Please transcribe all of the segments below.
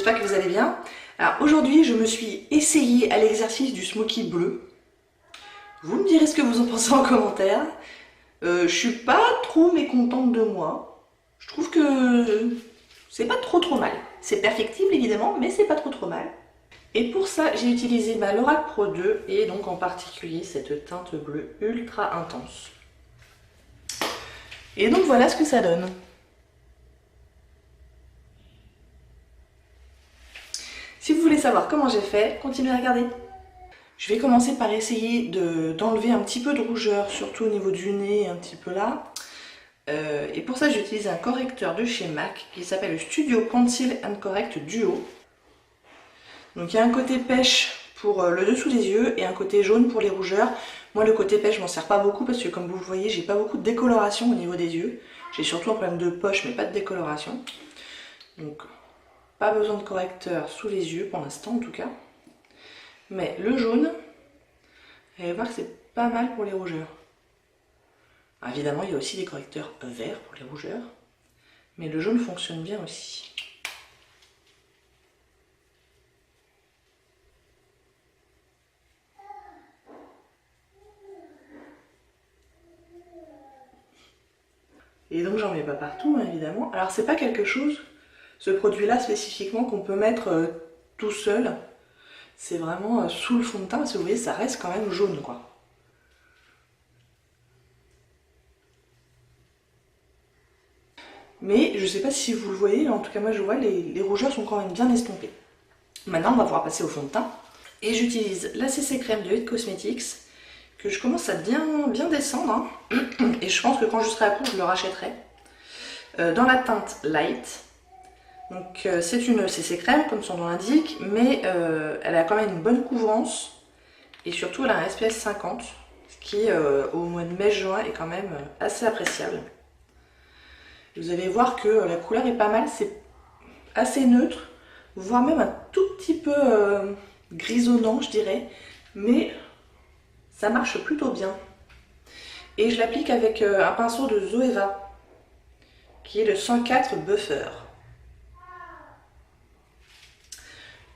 j'espère que vous allez bien. Alors aujourd'hui je me suis essayée à l'exercice du smoky bleu. Vous me direz ce que vous en pensez en commentaire. Je suis pas trop mécontente de moi. Je trouve que c'est pas trop mal. C'est perfectible évidemment, mais c'est pas trop mal. Et pour ça j'ai utilisé ma Lorac Pro 2 et donc en particulier cette teinte bleue ultra intense. Et donc voilà ce que ça donne. Si vous voulez savoir comment j'ai fait, continuez à regarder. Je vais commencer par essayer d'enlever un petit peu de rougeur, surtout au niveau du nez, un petit peu là. Et pour ça, j'utilise un correcteur de chez MAC qui s'appelle le Studio Pencil and Correct Duo. Donc il y a un côté pêche pour le dessous des yeux et un côté jaune pour les rougeurs. Moi, le côté pêche, je m'en sers pas beaucoup parce que comme vous le voyez, j'ai pas beaucoup de décoloration au niveau des yeux. J'ai surtout un problème de poche, mais pas de décoloration. Donc, pas besoin de correcteur sous les yeux pour l'instant en tout cas. Mais le jaune, vous allez voir que c'est pas mal pour les rougeurs. Alors évidemment, il y a aussi des correcteurs verts pour les rougeurs. Mais le jaune fonctionne bien aussi. Et donc j'en mets pas partout, hein, évidemment. Alors c'est pas quelque chose, ce produit-là spécifiquement, qu'on peut mettre tout seul. C'est vraiment sous le fond de teint, parce que vous voyez, ça reste quand même jaune, quoi. Mais je sais pas si vous le voyez, en tout cas moi je vois, les rougeurs sont quand même bien estompées. Maintenant on va pouvoir passer au fond de teint. Et j'utilise la CC Crème de It Cosmetics, que je commence à bien descendre. Hein. Et je pense que quand je serai à court, je le rachèterai. Dans la teinte Light. Donc c'est une CC Crème, comme son nom l'indique, mais elle a quand même une bonne couvrance. Et surtout elle a un SPF 50, ce qui au mois de mai-juin est quand même assez appréciable. Vous allez voir que la couleur est pas mal, c'est assez neutre, voire même un tout petit peu grisonnant je dirais, mais ça marche plutôt bien. Et je l'applique avec un pinceau de Zoeva, qui est le 104 Buffer.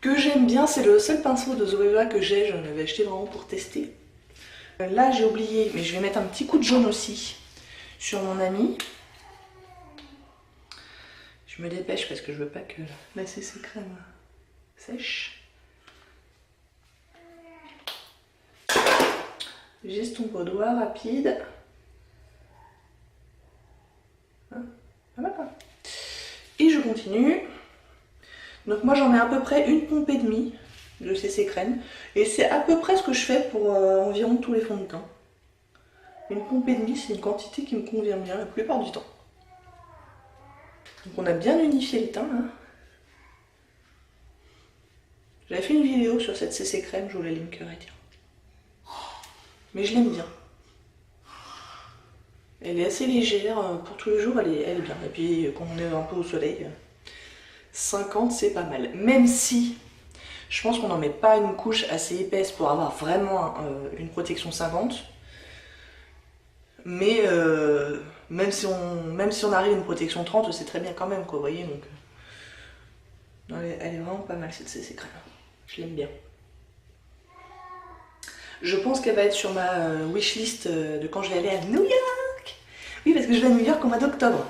Que j'aime bien, c'est le seul pinceau de Zoeva que j'ai, j'en avais acheté vraiment pour tester. Là j'ai oublié, mais je vais mettre un petit coup de jaune aussi sur mon ami. Je me dépêche parce que je veux pas que la CC Crème sèche. J'estompe au doigt rapide. Voilà. Et je continue. Donc moi j'en ai à peu près une pompe et demie de CC Crème. Et c'est à peu près ce que je fais pour environ tous les fonds de teint. Une pompe et demie, c'est une quantité qui me convient bien la plupart du temps. Donc on a bien unifié le teint là. J'avais fait une vidéo sur cette CC Crème, je vous la linkerai, tiens. Mais je l'aime bien. Elle est assez légère, pour tous les jours elle est bien. Et puis quand on est un peu au soleil, 50 c'est pas mal. Même si je pense qu'on n'en met pas une couche assez épaisse pour avoir vraiment une protection 50. Mais même si on arrive à une protection 30, c'est très bien quand même, quoi, vous voyez. Donc, non, elle est vraiment pas mal cette CC Crème. Je l'aime bien. Je pense qu'elle va être sur ma wishlist de quand je vais aller à New York. Oui, parce que je vais à New York au mois d'octobre.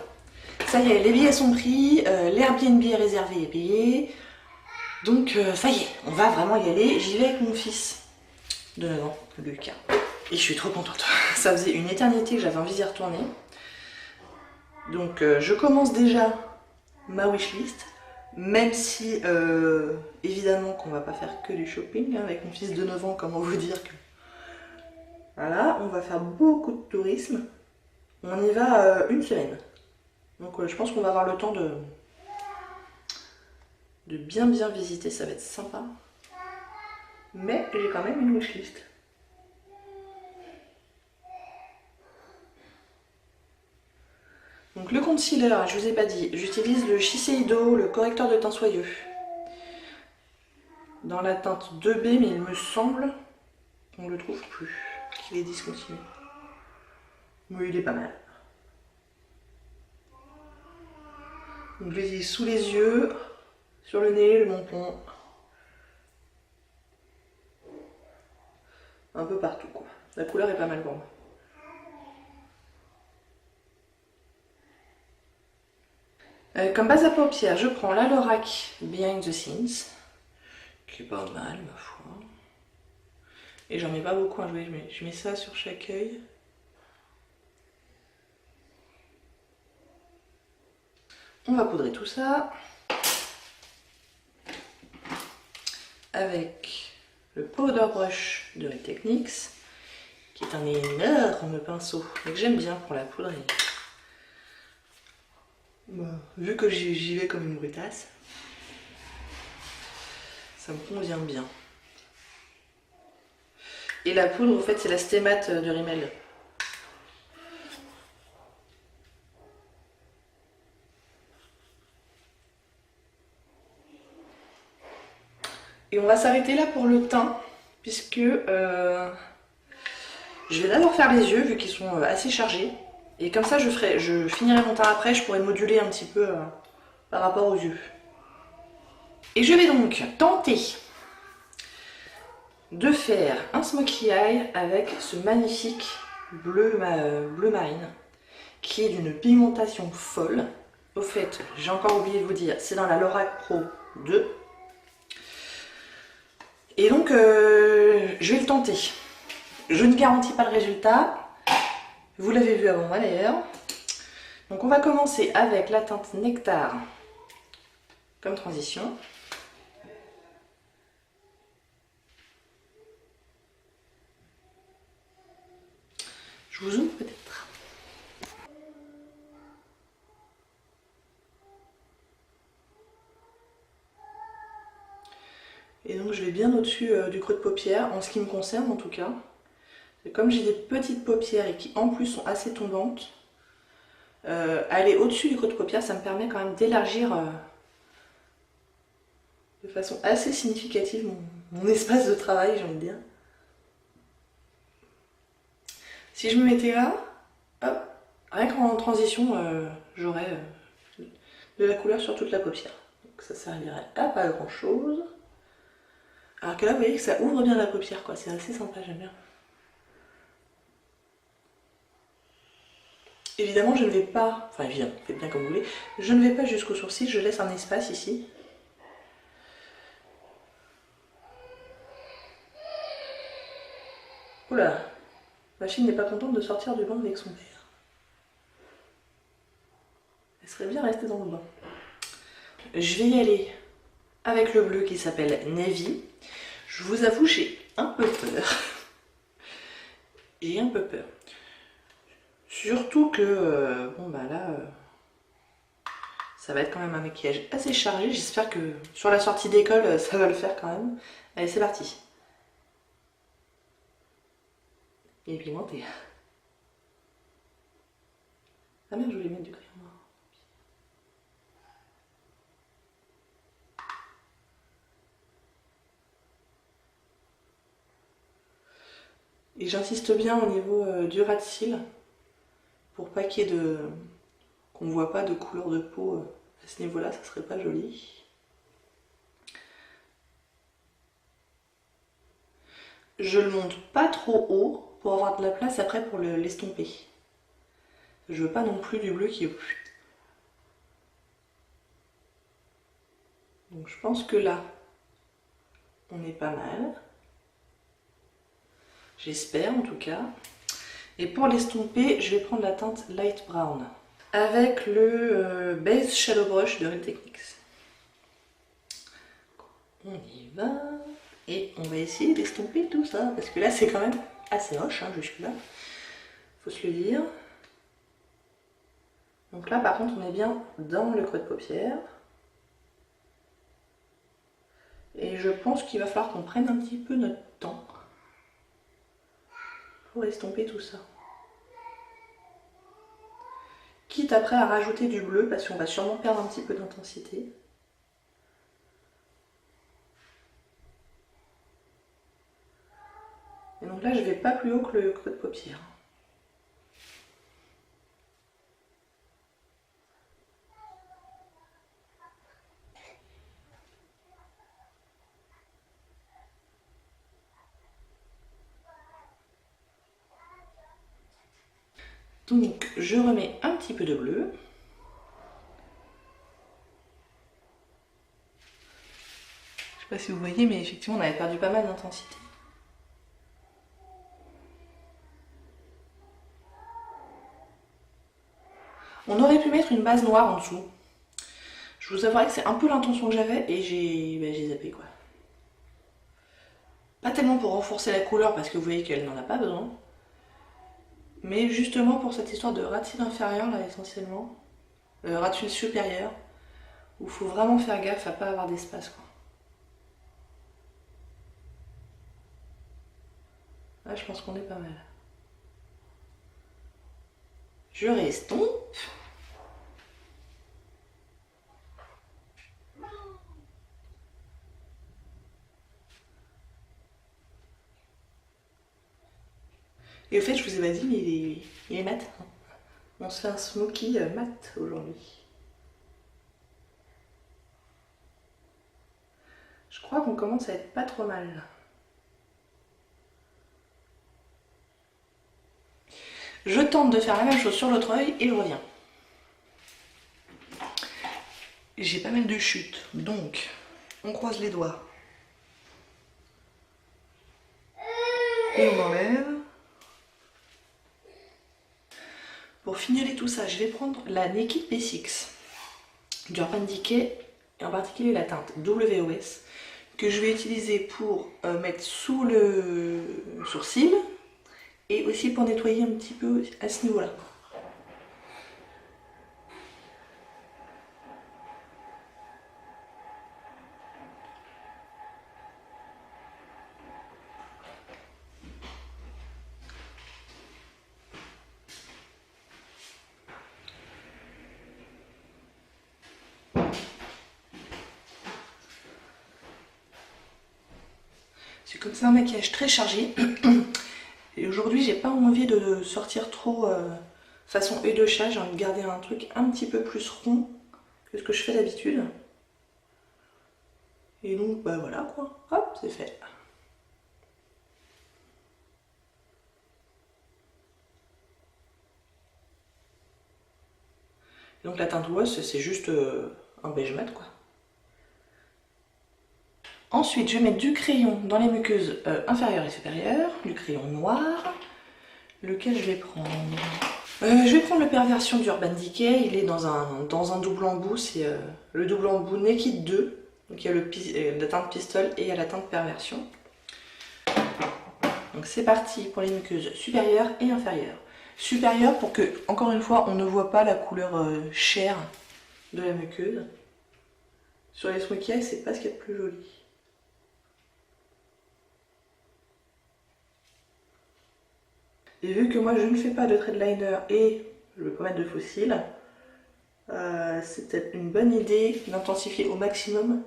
Ça y est, les billets sont pris, l'Airbnb est réservé et payé. Donc ça y est, on va vraiment y aller. J'y vais avec mon fils de 9 ans, Lucas. Et je suis trop contente. Ça faisait une éternité que j'avais envie d'y retourner. Donc je commence déjà ma wishlist. Même si, évidemment, qu'on va pas faire que du shopping, hein, avec mon fils de 9 ans, comment vous dire que... Voilà, on va faire beaucoup de tourisme. On y va une semaine. Donc je pense qu'on va avoir le temps de bien visiter, ça va être sympa. Mais j'ai quand même une wishlist. Donc le concealer, je vous ai pas dit, j'utilise le Shiseido, le correcteur de teint soyeux. Dans la teinte 2B, mais il me semble qu'on le trouve plus, qu'il est discontinué. Mais il est pas mal. Donc je l'utilise sous les yeux, sur le nez, le menton. Un peu partout quoi. La couleur est pas mal pour moi. Comme base à paupières, je prends la Lorac Behind the Scenes, qui est pas mal ma foi. Et j'en mets pas beaucoup, hein, je mets ça sur chaque œil. On va poudrer tout ça avec le Powder Brush de Real Techniques, qui est un énorme pinceau et que j'aime bien pour la poudrer. Bah, vu que j'y vais comme une brutasse, ça me convient bien. Et la poudre, en fait, c'est la Stémat de Rimmel. Et on va s'arrêter là pour le teint, puisque je vais d'abord faire les yeux, vu qu'ils sont assez chargés. Et comme ça, je finirai mon teint après, je pourrai moduler un petit peu par rapport aux yeux. Et je vais donc tenter de faire un smokey eye avec ce magnifique bleu marine, qui est d'une pigmentation folle. Au fait, j'ai encore oublié de vous dire, c'est dans la Lorac Pro 2. Et donc, je vais le tenter. Je ne garantis pas le résultat. Vous l'avez vu avant moi d'ailleurs. Donc on va commencer avec la teinte Nectar comme transition. Je vous ouvre peut-être. Et donc je vais bien au-dessus du creux de paupière, en ce qui me concerne en tout cas. Et comme j'ai des petites paupières et qui en plus sont assez tombantes, aller au-dessus du creux de paupière, ça me permet quand même d'élargir de façon assez significative mon espace de travail, j'ai envie de dire. Si je me mettais là, hop, rien qu'en transition, j'aurais de la couleur sur toute la paupière. Donc ça servirait à pas grand chose. Alors que là, vous voyez que ça ouvre bien la paupière, quoi. C'est assez sympa, j'aime bien. Évidemment, je ne vais pas, enfin évidemment, faites bien comme vous voulez, je ne vais pas jusqu'au sourcil, je laisse un espace ici. Oula, ma fille n'est pas contente de sortir du bain avec son père. Elle serait bien restée dans le bain. Je vais y aller avec le bleu qui s'appelle Navy. Je vous avoue, j'ai un peu peur. J'ai un peu peur. Surtout que, bon bah là, ça va être quand même un maquillage assez chargé. J'espère que sur la sortie d'école, ça va le faire quand même. Allez, c'est parti. Il est pigmenté. Ah merde, je voulais mettre du crayon noir. Et j'insiste bien au niveau du ras de cils, pour pas qu'il y ait de... qu'on voit pas de couleur de peau à ce niveau-là, ça serait pas joli. Je le monte pas trop haut pour avoir de la place après pour l'estomper. Je veux pas non plus du bleu qui... Donc je pense que là, on est pas mal. J'espère en tout cas. Et pour l'estomper, je vais prendre la teinte Light Brown avec le Base Shadow Brush de Real Techniques. On y va. Et on va essayer d'estomper tout ça, parce que là c'est quand même assez moche hein, jusque là. Faut se le dire. Donc là par contre on est bien dans le creux de paupière. Et je pense qu'il va falloir qu'on prenne un petit peu notre temps pour estomper tout ça. Quitte après à rajouter du bleu, parce qu'on va sûrement perdre un petit peu d'intensité. Et donc là je vais pas plus haut que le creux de paupière. Donc je remets un petit peu de bleu. Je sais pas si vous voyez, mais effectivement on avait perdu pas mal d'intensité. On aurait pu mettre une base noire en dessous. Je vous avouerai que c'est un peu l'intention que j'avais et j'ai zappé quoi. Pas tellement pour renforcer la couleur parce que vous voyez qu'elle n'en a pas besoin. Mais justement pour cette histoire de ras de cils inférieur là essentiellement. Ras de cils supérieur. Où il faut vraiment faire gaffe à pas avoir d'espace quoi. Là je pense qu'on est pas mal. Je restompe. Et au fait, je vous ai pas dit, mais il est mat. On se fait un smoky mat aujourd'hui. Je crois qu'on commence à être pas trop mal. Je tente de faire la même chose sur l'autre œil et je reviens. J'ai pas mal de chutes, donc on croise les doigts. Et on enlève. Pour fignoler tout ça, je vais prendre la Naked P6 du Urban Decay, et en particulier la teinte WOS, que je vais utiliser pour mettre sous le sourcil et aussi pour nettoyer un petit peu à ce niveau-là. C'est comme ça un maquillage très chargé. Et aujourd'hui, j'ai pas envie de sortir trop façon œil de chat. J'ai envie de garder un truc un petit peu plus rond que ce que je fais d'habitude. Et donc, bah voilà quoi. Hop, c'est fait. Donc la teinte rose, c'est juste un beige mat quoi. Ensuite, je vais mettre du crayon dans les muqueuses inférieures et supérieures, du crayon noir, lequel je vais prendre. Je vais prendre le Perversion du Urban Decay, il est dans un double embout, c'est le double embout Naked 2. Donc il y a la teinte Pistol et il y a la teinte Perversion. Donc c'est parti pour les muqueuses supérieures et inférieures. Supérieure pour que, encore une fois, on ne voit pas la couleur chair de la muqueuse. Sur les smokey eyes, c'est pas ce qu'il y a de plus joli. Et vu que moi je ne fais pas de trait de liner et je ne veux pas mettre de faux cils, c'est peut-être une bonne idée d'intensifier au maximum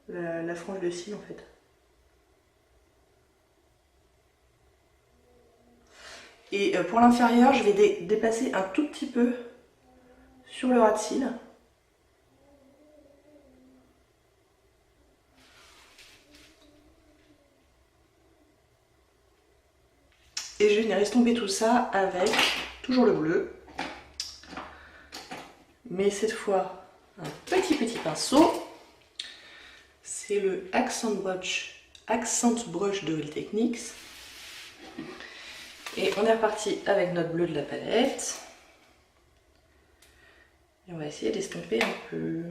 la frange de cils en fait. Et pour l'inférieur, je vais dépasser un tout petit peu sur le ras de cils. Et je vais venir estomper tout ça avec toujours le bleu. Mais cette fois, un petit pinceau. C'est le Accent Brush de Real Techniques. Et on est reparti avec notre bleu de la palette. Et on va essayer d'estomper un peu.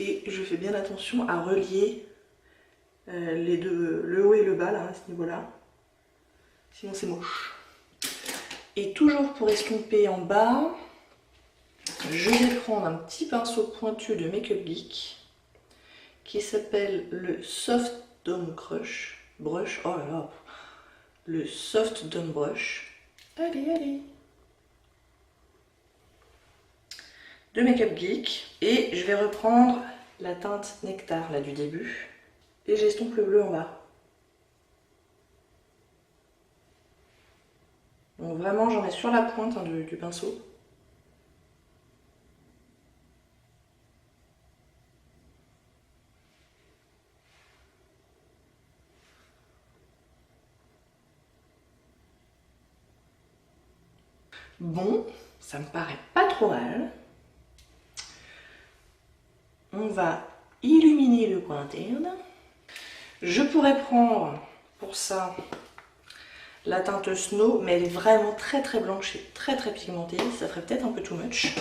Et je fais bien attention à relier les deux, le haut et le bas là, à ce niveau-là. Sinon c'est moche. Et toujours pour estomper en bas, je vais prendre un petit pinceau pointu de Make Up Geek qui s'appelle le Soft Dome Brush. Oh là là, le Soft Dome Brush. Allez. De Make Up Geek. Et je vais reprendre la teinte Nectar là du début et j'estompe le bleu en bas. Donc vraiment j'en mets sur la pointe hein, du pinceau. Bon, ça me paraît pas trop mal. On va illuminer le coin interne. Je pourrais prendre pour ça la teinte Snow, mais elle est vraiment très blanche et très pigmentée. Ça ferait peut-être un peu too much.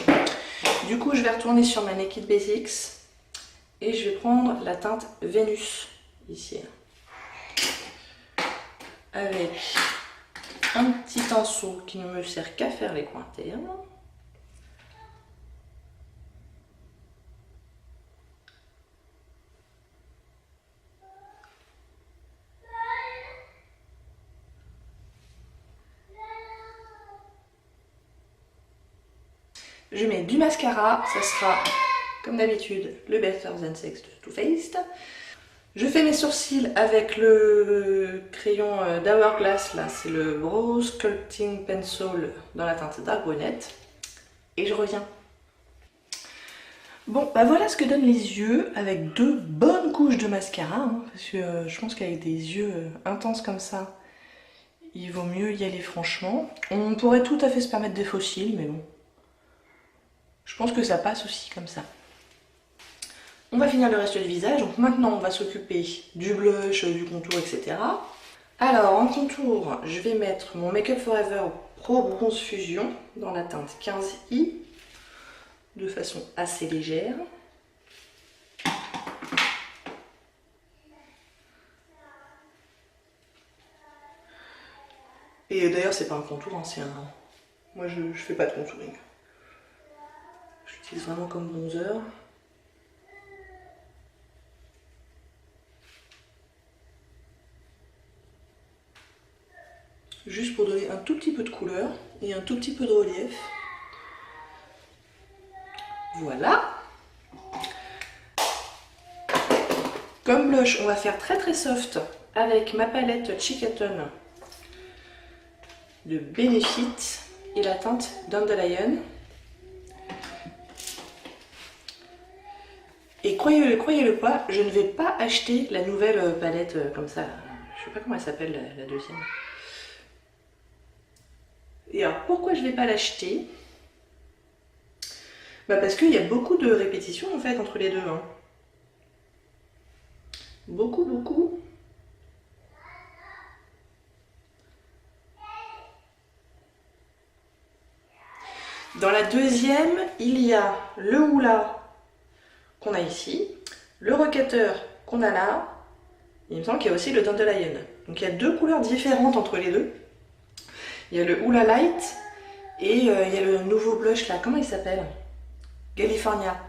Du coup, je vais retourner sur ma Naked Basics et je vais prendre la teinte Vénus ici. Avec un petit pinceau qui ne me sert qu'à faire les coins internes. Je mets du mascara, ça sera comme d'habitude le Better Than Sex de Too Faced. Je fais mes sourcils avec le crayon d'Hourglass, là c'est le Brow Sculpting Pencil dans la teinte Dark Brunette. Et je reviens. Bon, bah voilà ce que donnent les yeux avec 2 bonnes couches de mascara, hein, parce que je pense qu'avec des yeux intenses comme ça, il vaut mieux y aller franchement. On pourrait tout à fait se permettre des faux cils, mais bon. Je pense que ça passe aussi comme ça. On va finir le reste du visage. Donc maintenant, on va s'occuper du blush, du contour, etc. Alors, en contour, je vais mettre mon Make Up Forever Pro Bronze Fusion dans la teinte 15i de façon assez légère. Et d'ailleurs, c'est pas un contour, hein, c'est un... Moi, je fais pas de contouring. J'utilise vraiment comme bronzer. Juste pour donner un tout petit peu de couleur et un tout petit peu de relief. Voilà. Comme blush, on va faire très soft avec ma palette Chickaton de Benefit et la teinte Dandelion. Et croyez-le pas, je ne vais pas acheter la nouvelle palette comme ça. Je sais pas comment elle s'appelle la deuxième. Et alors pourquoi je ne vais pas l'acheter? Bah parce qu'il y a beaucoup de répétitions en fait entre les deux. Hein. Beaucoup. Dans la deuxième, il y a le Hoola qu'on a ici, le Rocateur qu'on a là, et il me semble qu'il y a aussi le Dandelion. Donc il y a 2 couleurs différentes entre les deux. Il y a le Hoola Light et il y a le nouveau blush là, comment il s'appelle? California.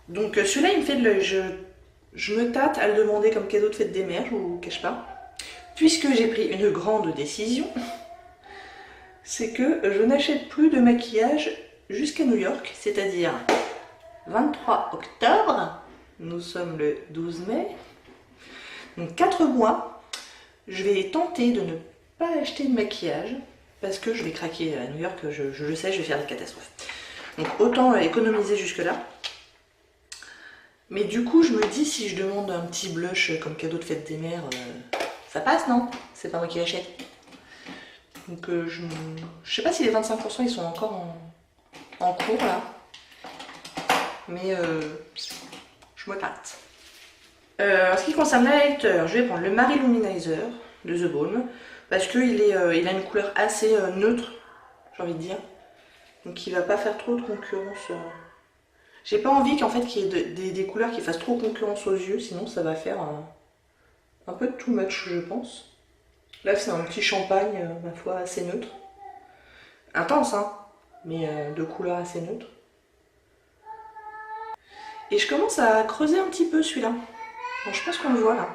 Donc celui-là il me fait de l'œil. Je me tâte à le demander comme cadeau de fête des mères, je vous cache pas. Puisque j'ai pris une grande décision, c'est que je n'achète plus de maquillage jusqu'à New York, c'est-à-dire 23 octobre, nous sommes le 12 mai, donc 4 mois, je vais tenter de ne pas acheter de maquillage, parce que je vais craquer à New York, je le sais, je vais faire des catastrophes. Donc autant économiser jusque-là. Mais du coup, je me dis, si je demande un petit blush comme cadeau de fête des mères, ça passe, non? C'est pas moi qui l'achète. Donc je sais pas si les 25% ils sont encore en cours là. Mais je me tâte. En ce qui concerne l'highlighter, je vais prendre le Marie Luminizer de The Balm. Parce qu'il il a une couleur assez neutre, j'ai envie de dire. Donc il va pas faire trop de concurrence. J'ai pas envie qu'en fait qu'il y ait des couleurs qui fassent trop concurrence aux yeux, sinon ça va faire un peu too much, je pense. Là c'est un petit champagne, ma foi, assez neutre. Intense, hein, mais de couleur assez neutre. Et je commence à creuser un petit peu celui-là. Bon, je pense qu'on le voit là.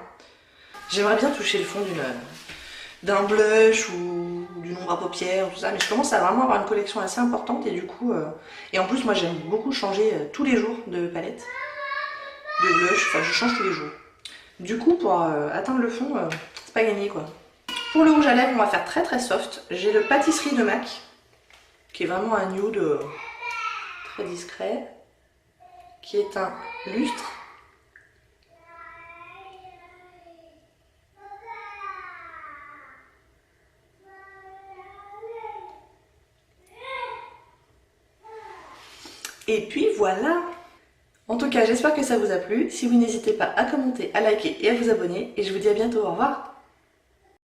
J'aimerais bien toucher le fond d'un blush ou du nombre à paupières, tout ça, mais je commence à vraiment avoir une collection assez importante et du coup, et en plus moi j'aime beaucoup changer tous les jours de palette, de blush, enfin je change tous les jours. Du coup pour atteindre le fond, c'est pas gagné quoi. Pour le rouge à lèvres on va faire très très soft, j'ai le pâtisserie de MAC, qui est vraiment un nude très discret, qui est un lustre. Et puis voilà. En tout cas, j'espère que ça vous a plu. Si oui, n'hésitez pas à commenter, à liker et à vous abonner. Et je vous dis à bientôt. Au revoir.